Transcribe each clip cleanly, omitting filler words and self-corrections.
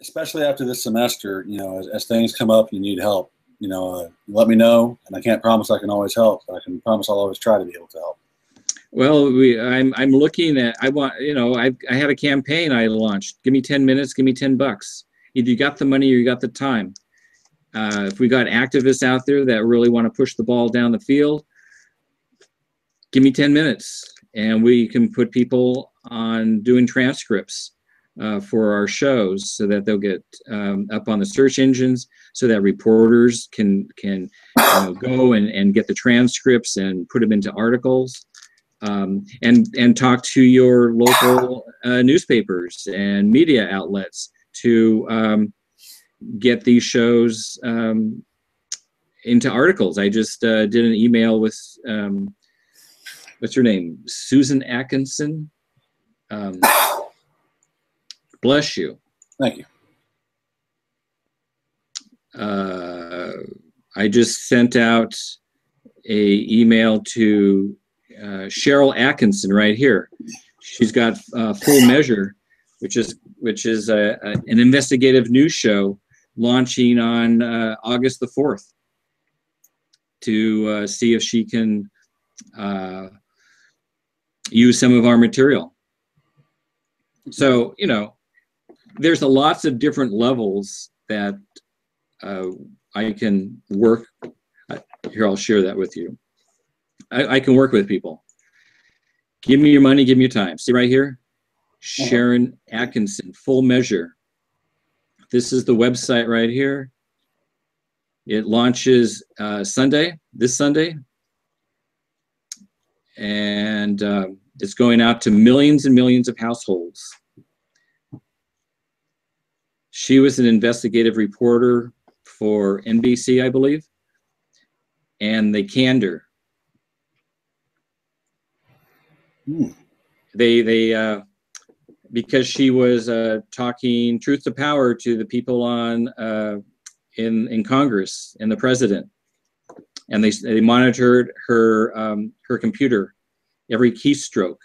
especially after this semester, as things come up, you need help. Let me know, and I can't promise I can always help, but I can promise I'll always try to be able to help. Well, I'm looking at, I have a campaign I launched. Give me 10 minutes, give me $10. Either you got the money or you got the time. If we got activists out there that really want to push the ball down the field, give me 10 minutes and we can put people on doing transcripts for our shows so that they'll get up on the search engines, so that reporters can go and get the transcripts and put them into articles, and talk to your local newspapers and media outlets to get these shows into articles. I just did an email with what's her name? Susan Atkinson. Bless you. Thank you. I just sent out a email to Cheryl Atkinson right here. She's got Full Measure, which is an investigative news show launching on August the 4th to see if she can use some of our material. So, there's lots of different levels that I can work. Here, I'll share that with you. I can work with people. Give me your money, give me your time. See right here? Sharon Atkinson, Full Measure. This is the website right here. It launches this Sunday. And it's going out to millions and millions of households. She was an investigative reporter for NBC, I believe, and they canned her. They because she was talking truth to power to the people on in Congress and the president, and they monitored her her computer, every keystroke.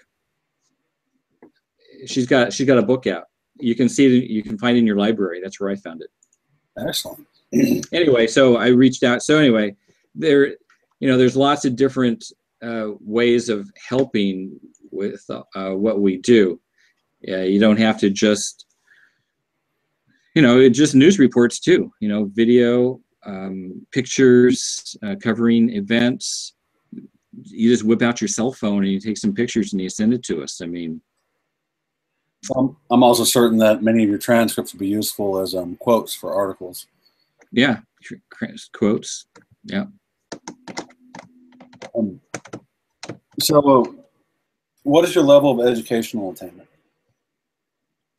She's got a book out. You can see it, you can find it in your library. That's where I found it. Excellent. Anyway, so I reached out. So anyway, there's lots of different ways of helping with what we do. You don't have to just, just news reports too. Video, pictures, covering events. You just whip out your cell phone and you take some pictures and you send it to us. I mean, I'm also certain that many of your transcripts will be useful as quotes for articles. Yeah, quotes. Yeah. So, what is your level of educational attainment?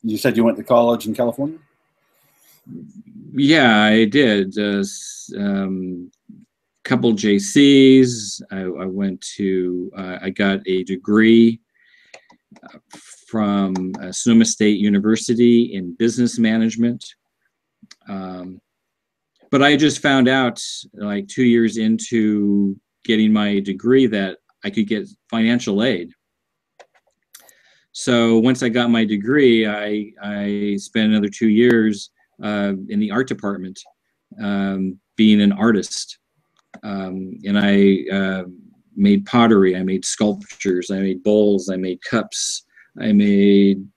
You said you went to college in California? Yeah, I did. Couple JCs. I went to. I got a degree from Sonoma State University in business management. But I just found out like 2 years into getting my degree that I could get financial aid. So once I got my degree, I spent another 2 years in the art department, being an artist. And I made pottery, I made sculptures, I made bowls, I made cups, I made,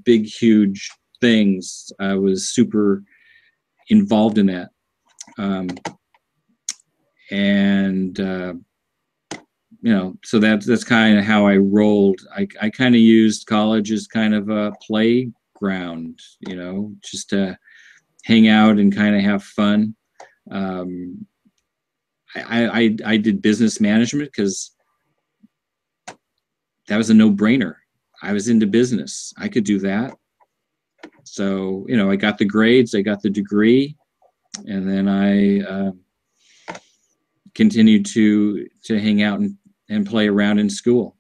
big, huge things. I was super involved in that. So that's kind of how I rolled. I kind of used college as kind of a playground, just to hang out and kind of have fun. I did business management because that was a no-brainer. I was into business. I could do that. So, I got the grades, I got the degree, and then I continued to hang out and play around in school.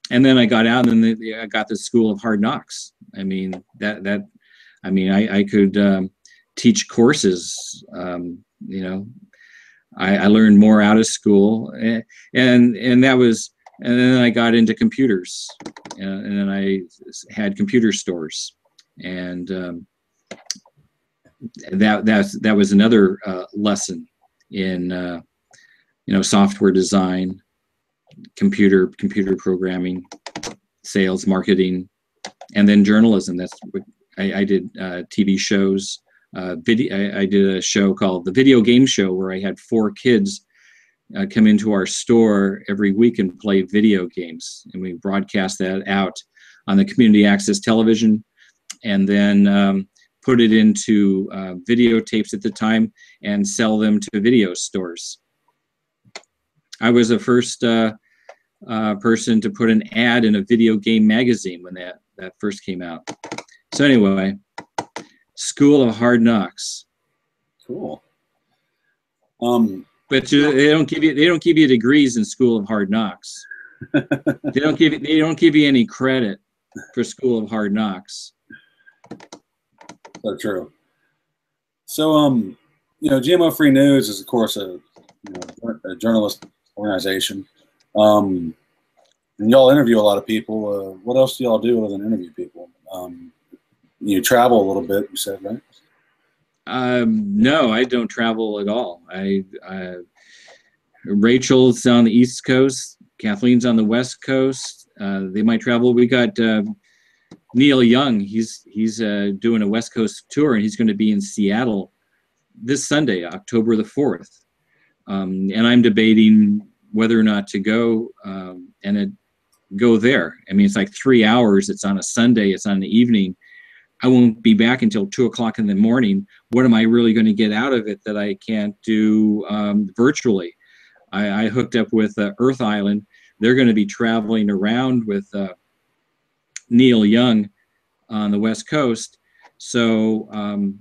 And then I got out, and then I got the School of Hard Knocks. I mean, I could teach courses. I learned more out of school, and that was, and then I got into computers, and then I had computer stores, and that was another lesson in software design, computer programming, sales, marketing, and then journalism. That's what I did. TV shows, video. I did a show called The Video Game Show, where I had 4 kids come into our store every week and play video games, and we broadcast that out on the community access television, and then put it into videotapes at the time and sell them to video stores. I was the first person to put an ad in a video game magazine when that first came out. So anyway, School of Hard Knocks. Cool. But they don't give you degrees in School of Hard Knocks. They don't give you any credit for School of Hard Knocks. So true. So GMO Free News is of course a journalist organization. And y'all interview a lot of people. What else do y'all do other than interview people? You travel a little bit, you said, right? No, I don't travel at all. Rachel's on the East Coast. Kathleen's on the West Coast. They might travel. We got Neil Young. He's doing a West Coast tour, and he's going to be in Seattle this Sunday, October the 4th. And I'm debating whether or not to go go there. I mean, it's like 3 hours. It's on a Sunday. It's on the evening. I won't be back until 2 o'clock in the morning. What am I really going to get out of it that I can't do virtually? I hooked up with Earth Island. They're going to be traveling around with Neil Young on the West Coast. So I'm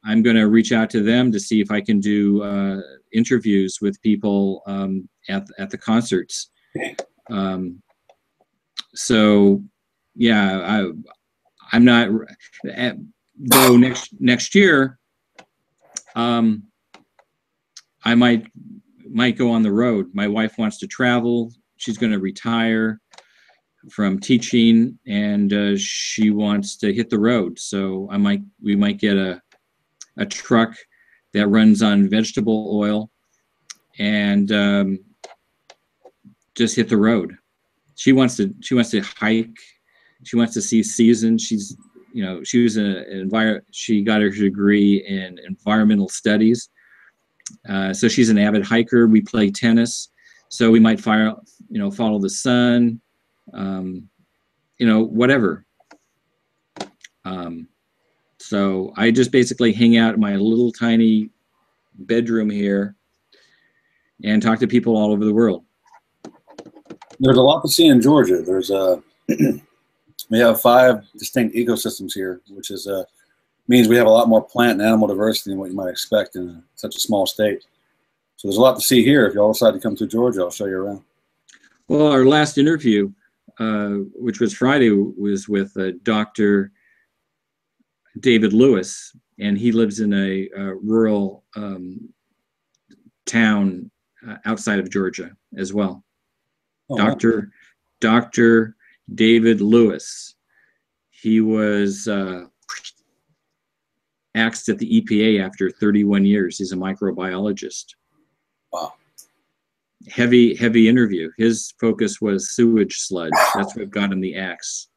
going to reach out to them to see if I can do interviews with people at the concerts. So yeah, I'm not, though next year, I might go on the road. My wife wants to travel. She's going to retire from teaching, and she wants to hit the road. So we might get a truck that runs on vegetable oil and just hit the road. She wants to hike. She wants to see seasons. She got her degree in environmental studies. So she's an avid hiker. We play tennis. So we might follow the sun, whatever. So I just basically hang out in my little tiny bedroom here and talk to people all over the world. There's a lot to see in Georgia. There's we have 5 distinct ecosystems here, which is means we have a lot more plant and animal diversity than what you might expect in such a small state. So there's a lot to see here. If y'all decide to come to Georgia, I'll show you around. Well, our last interview, which was Friday, was with Dr. David Lewis, and he lives in a rural town outside of Georgia as well. Oh, Dr. David Lewis. He was axed at the EPA after 31 years. He's a microbiologist. Wow. Heavy interview. His focus was sewage sludge. That's what got him the axe.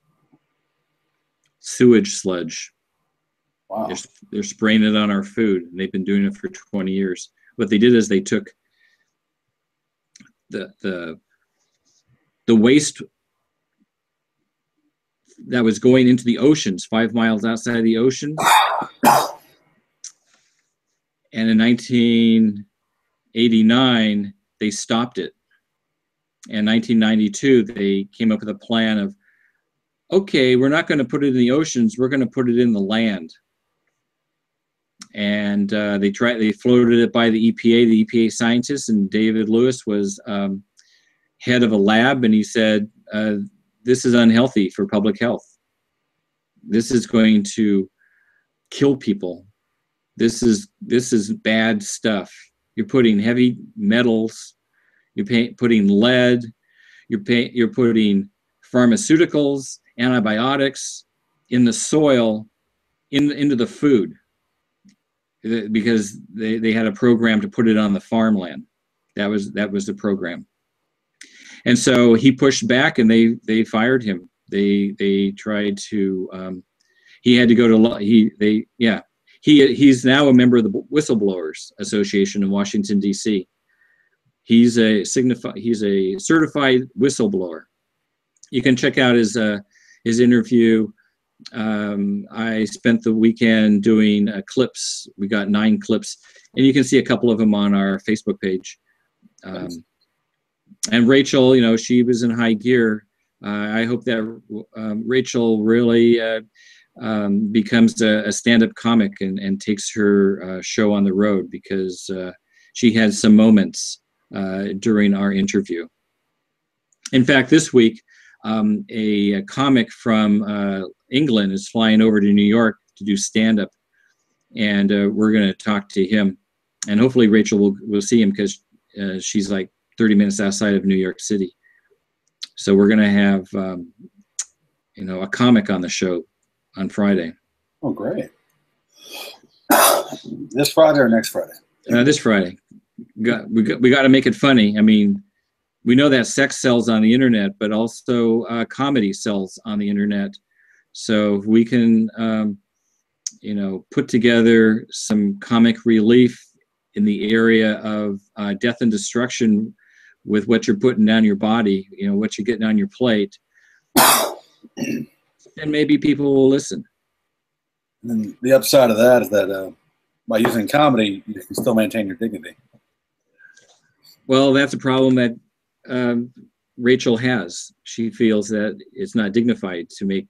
Sewage sludge. Wow. They're spraying it on our food, and they've been doing it for 20 years. What they did is they took the waste that was going into the oceans, 5 miles outside of the ocean. And in 1989, they stopped it. In 1992, they came up with a plan of, okay, we're not going to put it in the oceans, we're going to put it in the land. And they floated it by the EPA scientists, and David Lewis was head of a lab, and he said, this is unhealthy for public health. This is going to kill people. This is bad stuff. You're putting heavy metals, you're putting lead, you're putting pharmaceuticals, antibiotics in the soil, into the food, because they had a program to put it on the farmland. That was the program. And so he pushed back, and they fired him. They tried to. He had to go to he's now a member of the Whistleblowers Association in Washington, D.C. He's a certified whistleblower. You can check out his interview. I spent the weekend doing clips. We got 9 clips, and you can see a couple of them on our Facebook page. And Rachel, she was in high gear. I hope that Rachel really becomes a stand-up comic and takes her show on the road, because she had some moments during our interview. In fact, this week, a comic from England is flying over to New York to do stand-up, and we're going to talk to him. And hopefully Rachel will see him, because she's like 30 minutes outside of New York City. So we're going to have, a comic on the show on Friday. Oh, great. This Friday or next Friday? This Friday. We got to make it funny. I mean, we know that sex sells on the internet, but also comedy sells on the internet. So if we can, put together some comic relief in the area of death and destruction with what you're putting down your body, what you're getting on your plate, and maybe people will listen. And the upside of that is that by using comedy, you can still maintain your dignity. Well, that's a problem that Rachel has. She feels that it's not dignified to make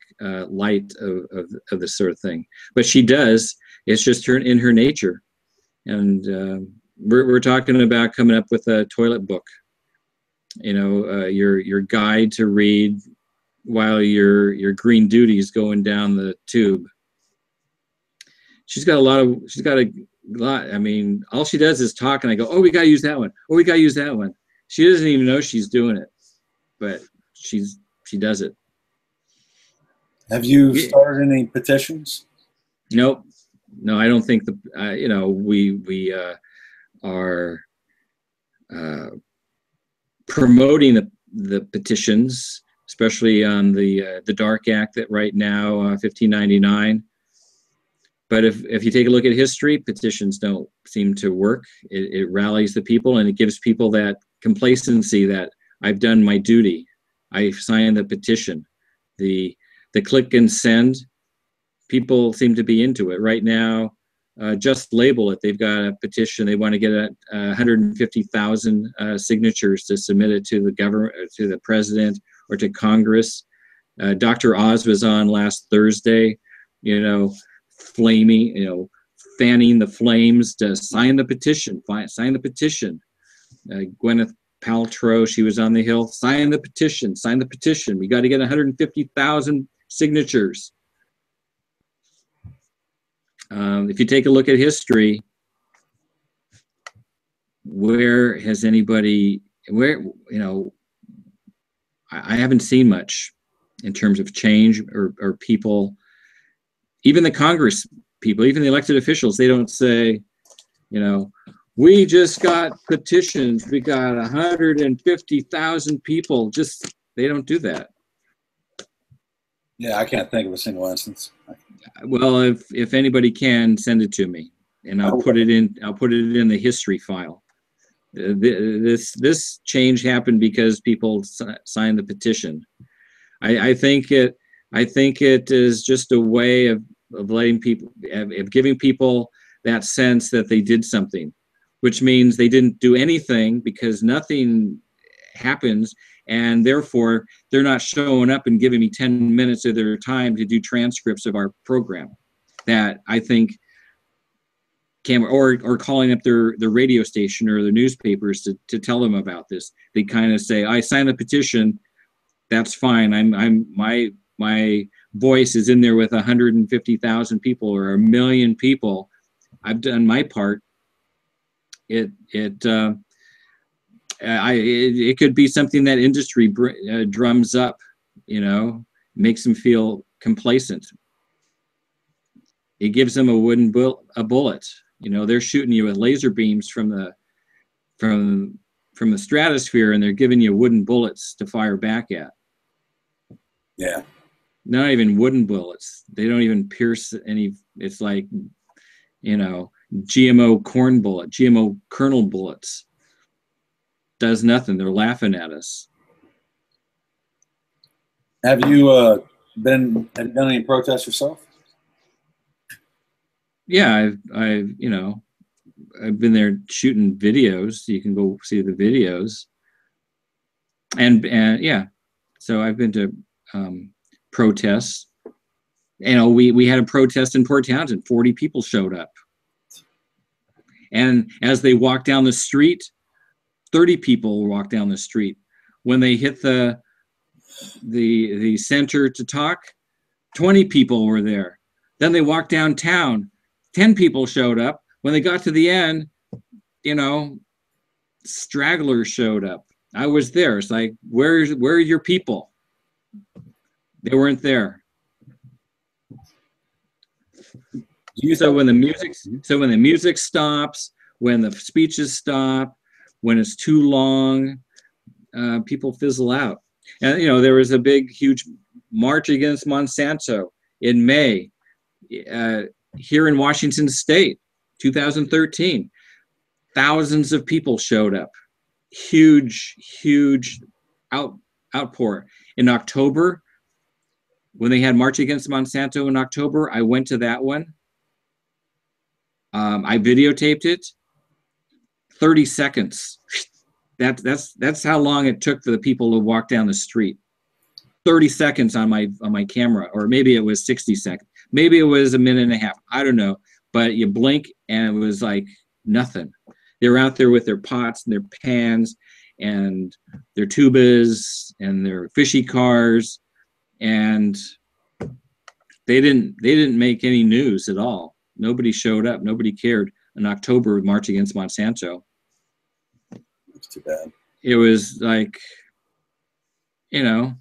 light of this sort of thing, but she does. It's just in her nature. And we're talking about coming up with a toilet book. Your guide to read while your green duty is going down the tube. She's got a lot. I mean, all she does is talk, and I go, "Oh, we gotta use that one. Oh, we gotta use that one." She doesn't even know she's doing it, but she does it. Have you started any petitions? Nope. No, I don't think we are promoting the petitions, especially on the DARK Act that right now 1599. But if you take a look at history, petitions don't seem to work. It rallies the people, and it gives people that complacency that I've done my duty. I've signed the petition. The click and send, people seem to be into it. Right now, Just Label It. They've got a petition. They want to get 150,000 signatures to submit it to the government, to the president, or to Congress. Dr. Oz was on last Thursday, flaming, fanning the flames to sign the petition. Sign the petition. Gwyneth Paltrow, she was on the Hill. Sign the petition. Sign the petition. We got to get 150,000 signatures. If you take a look at history, where has anybody, I haven't seen much in terms of change or people, even the Congress people, even the elected officials, they don't say, we just got petitions, we got 150,000 people. They don't do that. Yeah, I can't think of a single instance. Well, if anybody can, send it to me, and I'll put it in the history file. This change happened because people signed the petition. I think it is just a way of letting people, of giving people that sense that they did something, which means they didn't do anything because nothing happens, and therefore they're not showing up and giving me 10 minutes of their time to do transcripts of our program. That I think or calling up their radio station or the newspapers to tell them about this. They kind of say, I signed the petition, that's fine. My voice is in there with 150,000 people or 1 million people. I've done my part. It could be something that industry drums up, makes them feel complacent. it gives them a bullet. You know, they're shooting you with laser beams from the stratosphere, and they're giving you wooden bullets to fire back at. Yeah. Not even wooden bullets. They don't even pierce any. It's like, you know, GMO corn bullet, GMO kernel bullets. Does nothing. They're laughing at us. Have you have you done any protests yourself? Yeah, I've you know, I've been there shooting videos. You can go see the videos. And yeah, so I've been to protests. You know, we had a protest in Port Townsend. 40 people showed up, and as they walked down the street, 30 people walked down the street. When they hit the center to talk, 20 people were there. Then they walked downtown, 10 people showed up. When they got to the end, you know, stragglers showed up. I was there. It's like, where are your people? They weren't there. So when the music stops, when the speeches stop, when it's too long, people fizzle out. And you know, there was a big, huge march against Monsanto in May here in Washington State, 2013. Thousands of people showed up. Huge outpour. In October, when they had March Against Monsanto in October, I went to that one. I videotaped it. 30 seconds. That's how long it took for the people to walk down the street. 30 seconds on my camera, or maybe it was 60 seconds. Maybe it was a minute and a half. I don't know. But you blink and it was like nothing. They were out there with their pots and their pans and their tubas and their fishy cars, and they didn't make any news at all. Nobody showed up. Nobody cared. In October, March Against Monsanto. It's too bad. It was like, you know,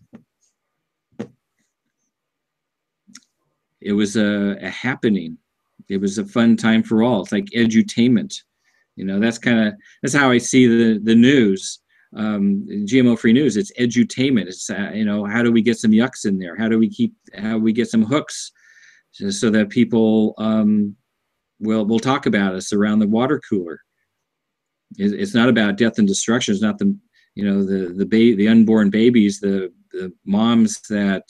it was a happening. It was a fun time for all. It's like edutainment. You know, that's how I see the news, GMO-free news. It's edutainment. It's you know, how do we get some yucks in there? How do we get some hooks so that people will talk about us around the water cooler. It's not about death and destruction. It's not the, you know, the unborn babies, the moms that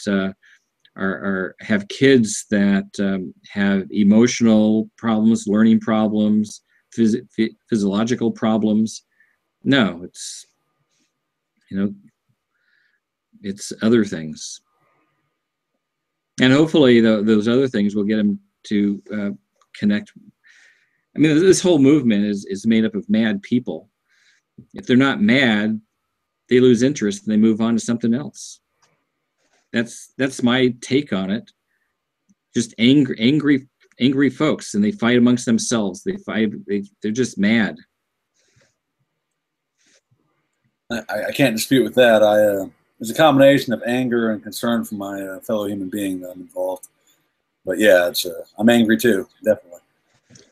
have kids that have emotional problems, learning problems, physiological problems. No, it's, you know, it's other things. And hopefully those other things will get them to connect. I mean, this whole movement is made up of mad people. If they're not mad, they lose interest and they move on to something else. That's my take on it. Just angry folks, and they fight amongst themselves. They're just mad. I can't dispute with that. There's a combination of anger and concern for my fellow human being that I'm involved. But yeah, I'm angry too, definitely.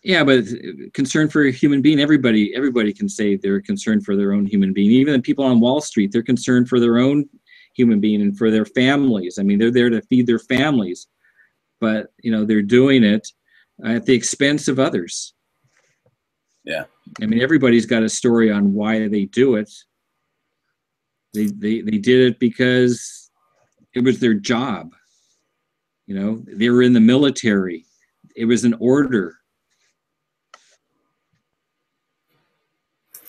Yeah, but concern for a human being, everybody can say they're concerned for their own human being. Even the people on Wall Street, they're concerned for their own human being and for their families. I mean, they're there to feed their families, but you know, they're doing it at the expense of others. Yeah. I mean, everybody's got a story on why they do it. They did it because it was their job. You know, they were in the military. It was an order.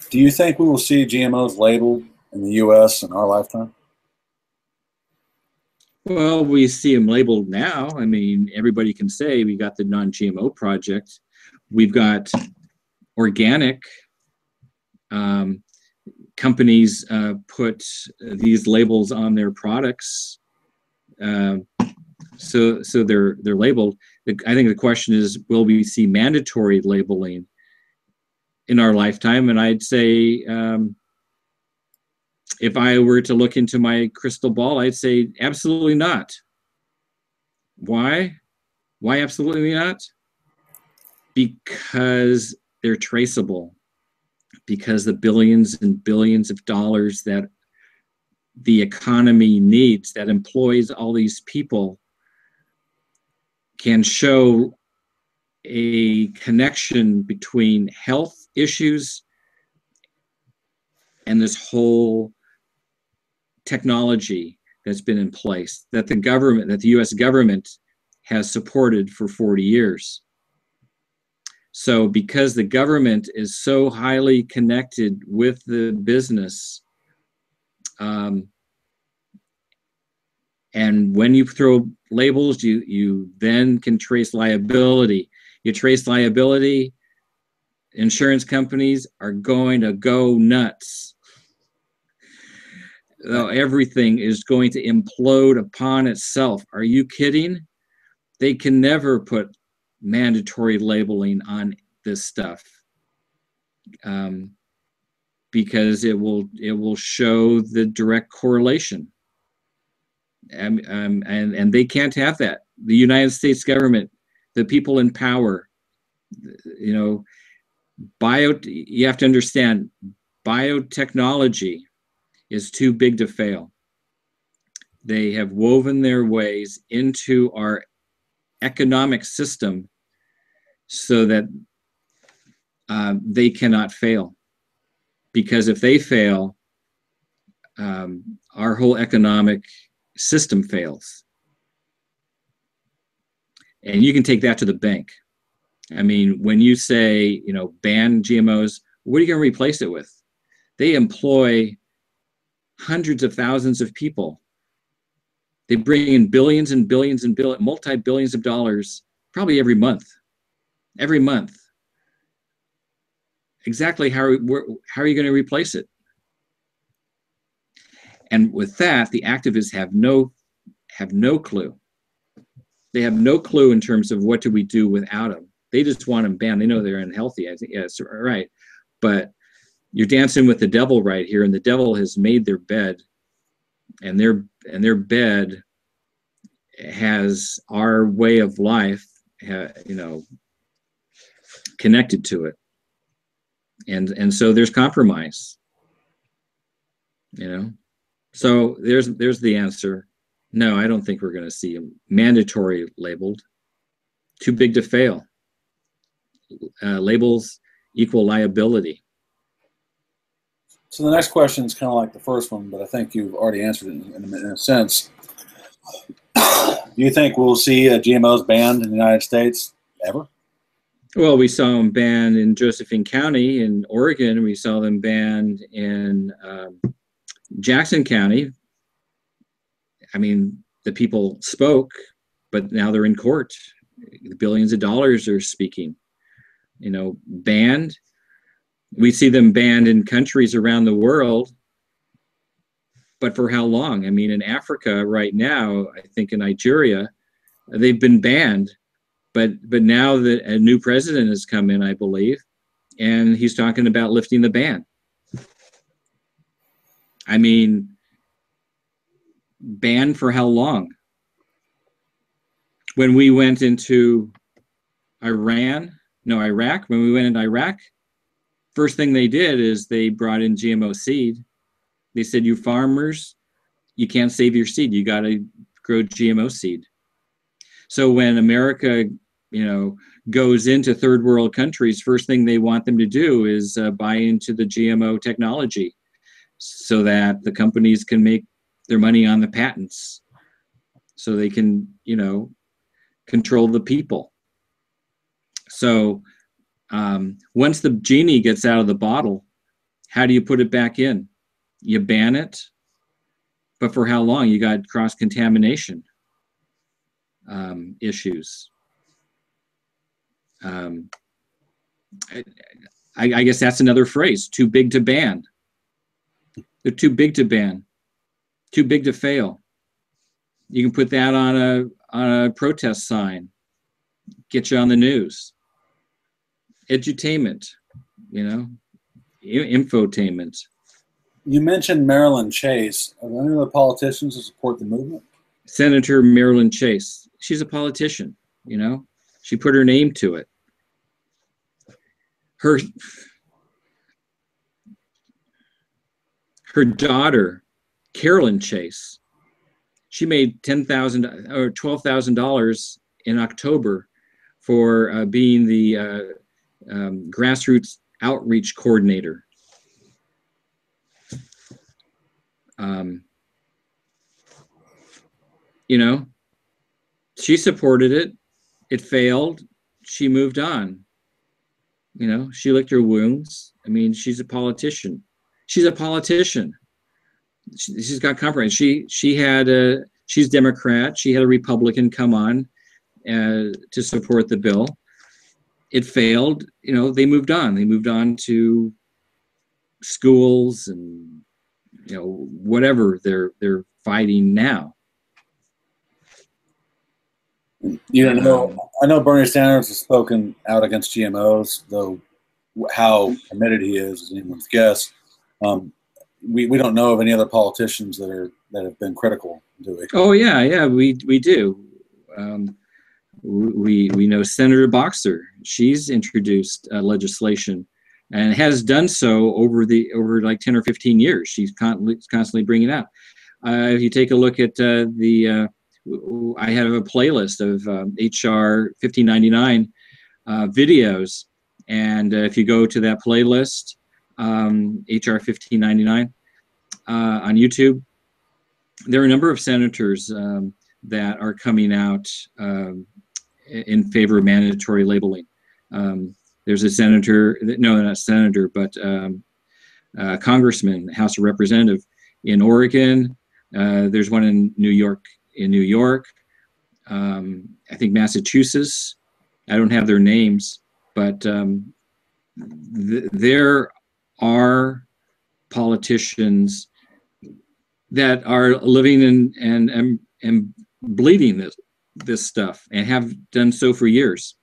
Do you think we will see GMOs labeled in the U.S. in our lifetime? Well, we see them labeled now. I mean, everybody can say we got the non-GMO project. We've got organic companies put these labels on their products, so they're labeled. I think the question is, will we see mandatory labeling in our lifetime? And I'd say, if I were to look into my crystal ball, I'd say absolutely not. Why? Why absolutely not? Because they're traceable, because the billions and billions of dollars that the economy needs, that employs all these people, can show a connection between health issues and this whole technology that's been in place, that the government, that the US government has supported for 40 years. So because the government is so highly connected with the business, and when you throw labels, you then can trace liability. You trace liability, insurance companies are going to go nuts. Everything is going to implode upon itself. Are you kidding? They can never put mandatory labeling on this stuff, because it will show the direct correlation. And they can't have that. The United States government, the people in power, you know, you have to understand, biotechnology is too big to fail. They have woven their ways into our economic system so that they cannot fail. Because if they fail, our whole economic system fails. And you can take that to the bank. I mean, when you say, you know, ban GMOs, what are you going to replace it with? They employ hundreds of thousands of people. They bring in billions and billions and multi-billions of dollars, probably every month. Every month. Exactly how are you going to replace it? And with that, the activists have no clue. They have no clue in terms of what do we do without them. They just want them banned. They know they're unhealthy. I think, yeah, that's right. But you're dancing with the devil right here, and the devil has made their bed, and their bed has our way of life, you know, connected to it. And so there's compromise, you know. So there's the answer. No, I don't think we're going to see them mandatory labeled. Too big to fail. Labels equal liability. So the next question is kind of like the first one, but I think you've already answered it in a sense. Do you think we'll see GMOs banned in the United States ever? Well, we saw them banned in Josephine County in Oregon. We saw them banned in Jackson County. I mean, the people spoke, but now they're in court. The billions of dollars are speaking. You know, banned. We see them banned in countries around the world, but for how long? I mean, in Africa right now, I think in Nigeria, they've been banned, but now that a new president has come in, I believe, and he's talking about lifting the ban. I mean, ban for how long? When we went into Iraq, when we went into Iraq, first thing they did is they brought in GMO seed. They said, you farmers, you can't save your seed. You got to grow GMO seed. So when America, you know, goes into third world countries, first thing they want them to do is buy into the GMO technology so that the companies can make their money on the patents, so they can, you know, control the people. So once the genie gets out of the bottle, how do you put it back in? You ban it, but for how long? You got cross-contamination issues. I guess that's another phrase, too big to ban. They're too big to ban, too big to fail. You can put that on a protest sign, get you on the news. Edutainment, you know, infotainment. You mentioned Marilyn Chase. Are there any other politicians who support the movement? Senator Marilyn Chase. She's a politician, you know. She put her name to it. her daughter, Carolyn Chase, she made $10,000 or $12,000 in October for being the grassroots outreach coordinator. You know, she supported it. It failed. She moved on. You know, she licked her wounds. I mean, she's a politician. She's a politician. She's got compromise. She's Democrat. She had a Republican come on to support the bill. It failed. You know, they moved on. They moved on to schools and, you know, whatever they're fighting now. You don't know. I know Bernie Sanders has spoken out against GMOs, though how committed he is anyone's guess. We don't know of any other politicians that have been critical, do we? Oh yeah, we do. We know Senator Boxer. She's introduced legislation, and has done so over like 10 or 15 years. She's constantly bringing it up. If you take a look at I have a playlist of HR 1599 videos, and if you go to that playlist, HR 1599 on YouTube, there are a number of senators that are coming out in favor of mandatory labeling. There's a senator, no, not senator, but congressman, House of Representative in Oregon. There's one in New York. I think Massachusetts. I don't have their names, but there are politicians that are living and bleeding this stuff, and have done so for years.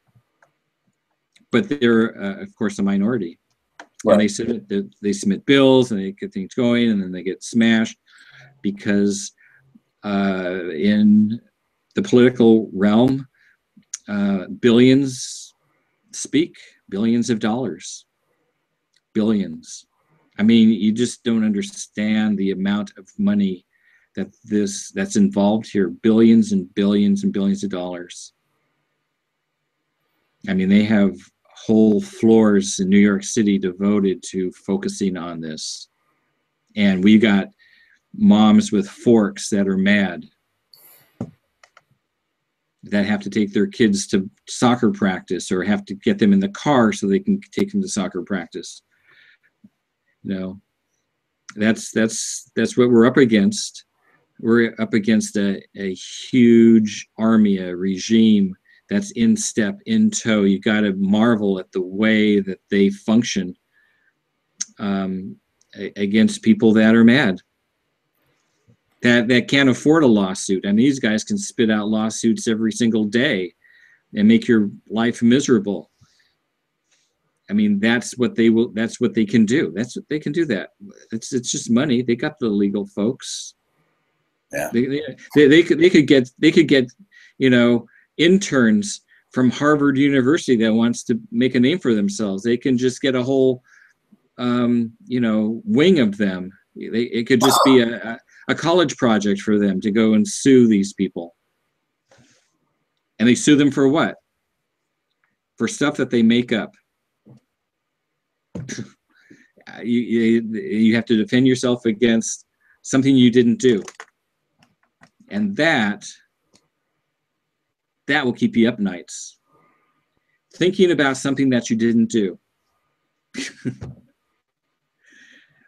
But they're of course a minority. Right. And they submit bills and they get things going, and then they get smashed because in the political realm, billions speak, billions of dollars, billions. I mean, you just don't understand the amount of money that's involved here. Billions and billions and billions of dollars. I mean, they have whole floors in New York City devoted to focusing on this. And we got moms with forks that are mad, that have to take their kids to soccer practice, or have to get them in the car so they can take them to soccer practice. You know, that's what we're up against. We're up against a huge army, a regime that's in step, in tow. You got to marvel at the way that they function against people that are mad, that can't afford a lawsuit. And these guys can spit out lawsuits every single day and make your life miserable. I mean, that's what they can do. They can do that. It's just money. They got the legal folks. Yeah. They could get, you know, interns from Harvard University that wants to make a name for themselves. They can just get a whole, you know, wing of them. It could just be a college project for them to go and sue these people. And they sue them for what? For stuff that they make up. You have to defend yourself against something you didn't do. And that will keep you up nights. Thinking about something that you didn't do.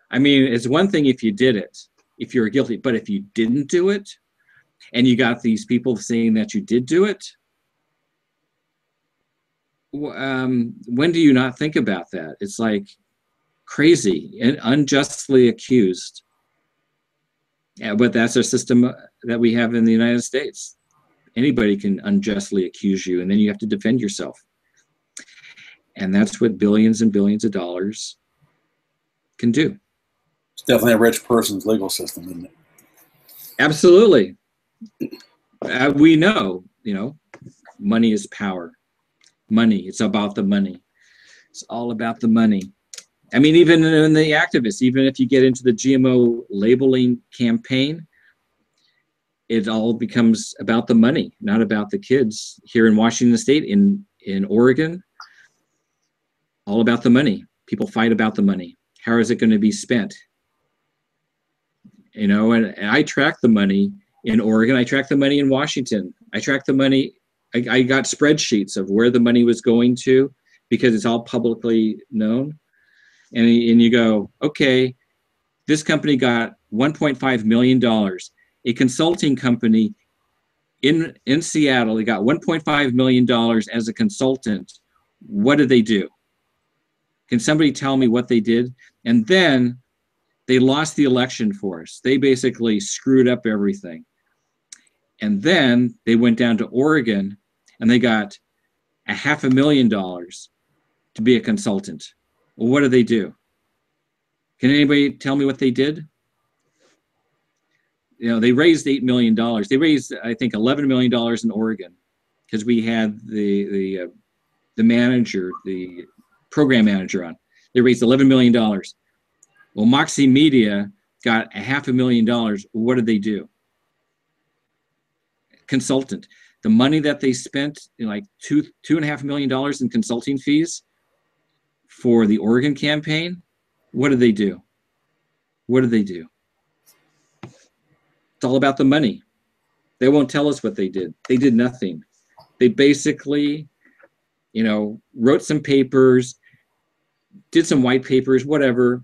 I mean, it's one thing if you did it, if you're guilty, but if you didn't do it, and you got these people saying that you did do it, when do you not think about that? It's like crazy and unjustly accused. Yeah, but that's our system that we have in the United States. Anybody can unjustly accuse you, and then you have to defend yourself. And that's what billions and billions of dollars can do. It's definitely a rich person's legal system, isn't it? Absolutely. We know, you know, money is power. Money, it's about the money. It's all about the money. I mean, even in the activists, even if you get into the GMO labeling campaign, it all becomes about the money, not about the kids. Here in Washington State, in Oregon, all about the money. People fight about the money. How is it going to be spent? You know, and I track the money in Oregon. I track the money in Washington. I track the money. I got spreadsheets of where the money was going to because it's all publicly known. And you go, okay, this company got $1.5 million. A consulting company in Seattle, they got $1.5 million as a consultant. What did they do? Can somebody tell me what they did? And then they lost the election for us. They basically screwed up everything. And then they went down to Oregon and they got $500,000 to be a consultant. Well, what did they do? Can anybody tell me what they did? You know, they raised $8 million. They raised, I think, $11 million in Oregon because we had the manager, the program manager on. They raised $11 million. Well, Moxie Media got $500,000. What did they do? Consultant. The money that they spent, like $2.5 million in consulting fees for the Oregon campaign, what did they do? What did they do? It's all about the money. They won't tell us what they did. They did nothing. They basically, you know, wrote some papers, did some white papers, whatever,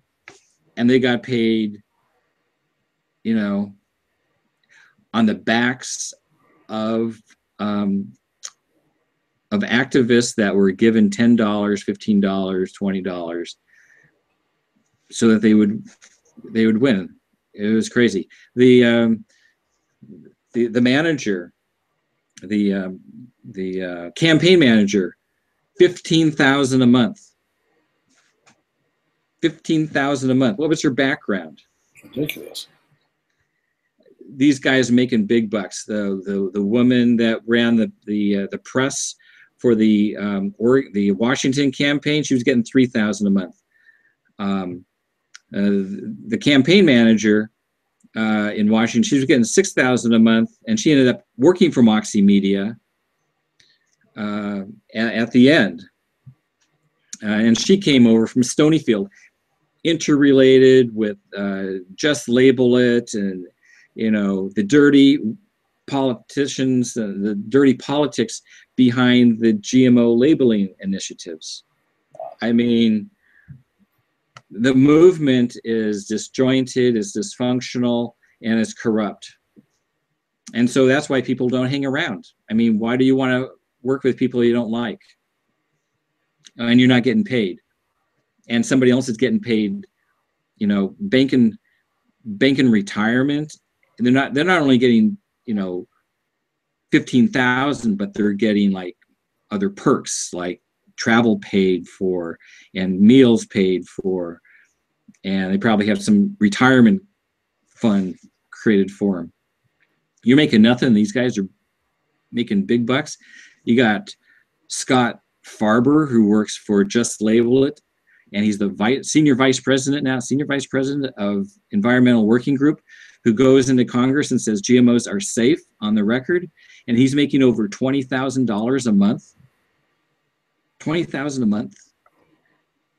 and they got paid, you know, on the backs of activists that were given $10, $15, $20, so that they would win. It was crazy. The manager, the campaign manager, $15,000 a month. $15,000 a month. What was her background? Ridiculous. These guys making big bucks. The woman that ran the press for the Washington campaign, she was getting $3,000 a month. The campaign manager in Washington, she was getting $6,000 a month, and she ended up working for Moxie Media at the end. And she came over from Stonyfield, interrelated with Just Label It, and you know, the dirty politicians, the dirty politics behind the GMO labeling initiatives. I mean, the movement is disjointed, is dysfunctional, and is corrupt. And so that's why people don't hang around. I mean, why do you want to work with people you don't like? And you're not getting paid. And somebody else is getting paid, you know, banking retirement. And they're not only getting, you know, $15,000, but they're getting like other perks like travel paid for and meals paid for, and they probably have some retirement fund created for them. You're making nothing. These guys are making big bucks. You got Scott Farber, who works for Just Label It, and he's the senior vice president of Environmental Working Group, who goes into Congress and says GMOs are safe on the record, and he's making over $20,000 a month. $20,000 a month.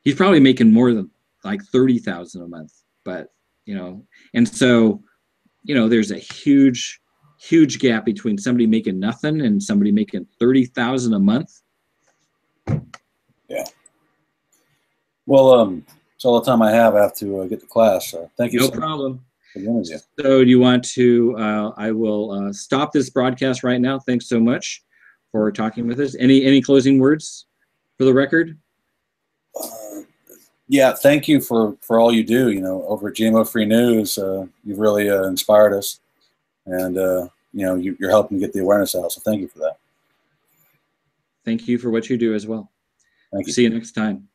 He's probably making more than like $30,000 a month, but you know, and so, you know, there's a huge gap between somebody making nothing and somebody making $30,000 a month. Yeah. Well, it's all the time I have. I have to get to class. So thank you. No problem. For the interview. So do you want to, I will stop this broadcast right now. Thanks so much for talking with us. Any closing words for the record? Yeah, thank you for all you do. You know, over at GMO Free News, you've really inspired us, and you know, you're helping get the awareness out. So thank you for that. Thank you for what you do as well. Thank you. See you next time.